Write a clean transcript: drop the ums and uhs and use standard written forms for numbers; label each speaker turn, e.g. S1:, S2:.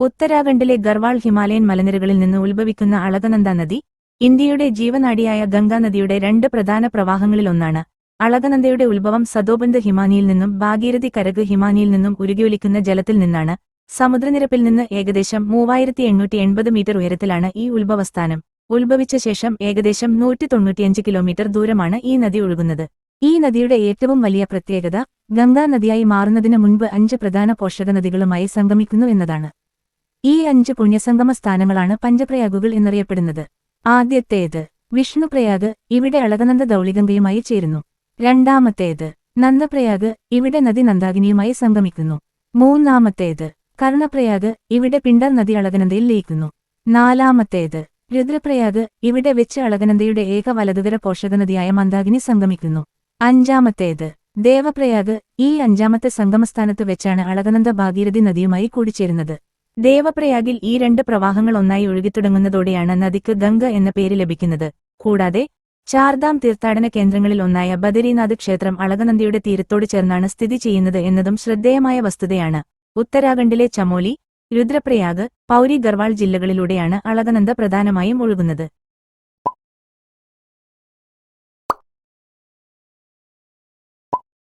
S1: ഉത്തരാഖണ്ഡിലെ ഗർവാൾ ഹിമാലയൻ മലനിരകളിൽ നിന്ന് ഉത്ഭവിക്കുന്ന അളകനന്ദ നദി ഇന്ത്യയുടെ ജീവനാഡിയായ ഗംഗാനദിയുടെ രണ്ട് പ്രധാന പ്രവാഹങ്ങളിലൊന്നാണ്. അളകനന്ദയുടെ ഉത്ഭവം സതോബന്ധ് ഹിമാനിയിൽ നിന്നും ഭാഗീരഥി കരക് ഹിമാനിയിൽ നിന്നും ഉരുകിയൊലിക്കുന്ന ജലത്തിൽ നിന്നാണ്. സമുദ്രനിരപ്പിൽ നിന്ന് ഏകദേശം 3880 മീറ്റർ ഉയരത്തിലാണ് ഈ ഉത്ഭവസ്ഥാനം. ഉത്ഭവിച്ച ശേഷം ഏകദേശം 195 കിലോമീറ്റർ ദൂരമാണ് ഈ നദി ഒഴുകുന്നത്. ഈ നദിയുടെ ഏറ്റവും വലിയ പ്രത്യേകത ഗംഗാ നദിയായി മാറുന്നതിന് മുൻപ് 5 പ്രധാന പോഷകനദികളുമായി സംഗമിക്കുന്നു എന്നതാണ്. ഈ 5 പുണ്യസംഗമ സ്ഥാനങ്ങളാണ് പഞ്ചപ്രയാഗുകൾ എന്നറിയപ്പെടുന്നത്. ആദ്യത്തേത് വിഷ്ണുപ്രയാഗ്, ഇവിടെ അളകനന്ദ ധൗളിഗംഗയുമായി ചേരുന്നു. രണ്ടാമത്തേത് നന്ദപ്രയാഗ്, ഇവിടെ നദി നന്ദാകിനിയുമായി സംഗമിക്കുന്നു. മൂന്നാമത്തേത് കർണപ്രയാഗ്, ഇവിടെ പിണ്ടർ നദി അളകനന്ദയിൽ ലയിക്കുന്നു. നാലാമത്തേത് രുദ്രപ്രയാഗ്, ഇവിടെ വെച്ച് അളകനന്ദയുടെ ഏക വലതുകര പോഷകനദിയായ മന്ദാകിനി സംഗമിക്കുന്നു. അഞ്ചാമത്തേത് ദേവപ്രയാഗ്, ഈ 5ാമത്തെ സംഗമസ്ഥാനത്ത് വെച്ചാണ് അളകനന്ദ ഭാഗീരഥി നദിയുമായി കൂടിച്ചേരുന്നത്. ദേവപ്രയാഗിൽ ഈ 2 പ്രവാഹങ്ങൾ ഒന്നായി ഒഴുകിത്തുടങ്ങുന്നതോടെയാണ് നദിക്ക് ഗംഗ എന്ന പേര് ലഭിക്കുന്നത്. കൂടാതെ ചാർധാം തീർത്ഥാടന കേന്ദ്രങ്ങളിൽ ഒന്നായ ബദരീനാഥ് ക്ഷേത്രം അളകനന്ദയുടെ തീരത്തോട് ചേർന്നാണ് സ്ഥിതി ചെയ്യുന്നത് എന്നതും ശ്രദ്ധേയമായ വസ്തുതയാണ്. ഉത്തരാഖണ്ഡിലെ ചമോലി, രുദ്രപ്രയാഗ്, പൗരി ഗർവാൾ ജില്ലകളിലൂടെയാണ് അളകനന്ദ പ്രധാനമായും ഒഴുകുന്നത്.